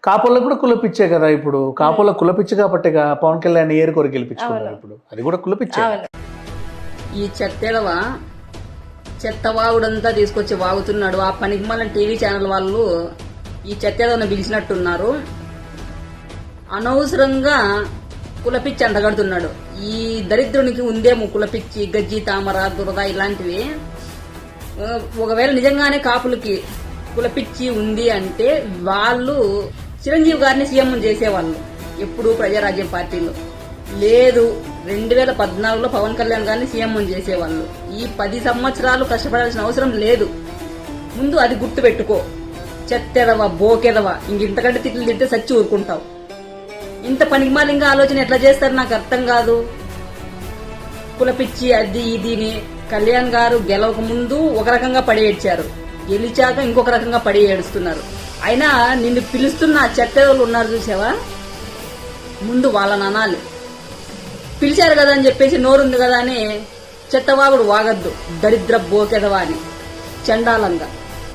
కాపులకు కూడా కులపిచ్చే కదా ఇప్పుడు, కాపుల కులపిచ్చి కాబట్టి పవన్ కళ్యాణ్ ఏరు కొరకు గెలిపించుకున్నారు. ఇప్పుడు అది కూడా కులపిచ్చే. ఈ చెత్తెడవ చెత్త వాగుడంతా తీసుకొచ్చి వాగుతున్నాడు. ఆ పనికి మళ్ళీ టీవీ ఛానల్ వాళ్ళు ఈ చెత్తెడవను పిలిచినట్టున్నారు. అనవసరంగా కులపిచ్చి అంటగడుతున్నాడు. ఈ దరిద్రునికి ఉందేమో కులపిచ్చి, గజ్జి, తామర, దురద ఇలాంటివి. ఒకవేళ నిజంగానే కాపులకి కులపిచ్చి ఉంది అంటే వాళ్ళు చిరంజీవి గారిని సీఎం చేసేవాళ్ళు ఎప్పుడు ప్రజారాజ్యం పార్టీలో. లేదు 2014లో పవన్ కళ్యాణ్ గారిని సీఎం చేసేవాళ్ళు. ఈ 10 సంవత్సరాలు కష్టపడాల్సిన అవసరం లేదు. ముందు అది గుర్తు పెట్టుకో. చెత్తెదవ, బోకెదవ, ఇంతకంటే తిట్లు తింటే సచ్చి ఊరుకుంటావు. ఇంత పనికిమాలింగా ఆలోచన ఎట్లా చేస్తారు నాకు అర్థం కాదు. కులపిచ్చి అది ఇదిని కళ్యాణ్ గారు గెలవక ముందు ఒక రకంగా పడి ఏడ్చారు, గెలిచాక ఇంకొక రకంగా పడి ఏడుస్తున్నారు. అయినా నిన్ను పిలుస్తున్న చెత్తెదవులు ఉన్నారు చూసావా, ముందు వాళ్ళని అనాలి. పిలిచారు కదా అని చెప్పేసి నోరుంది కదా అని చెత్తవాగుడు వాగద్దు. దరిద్ర బోకెదవా అని చండాలంగా.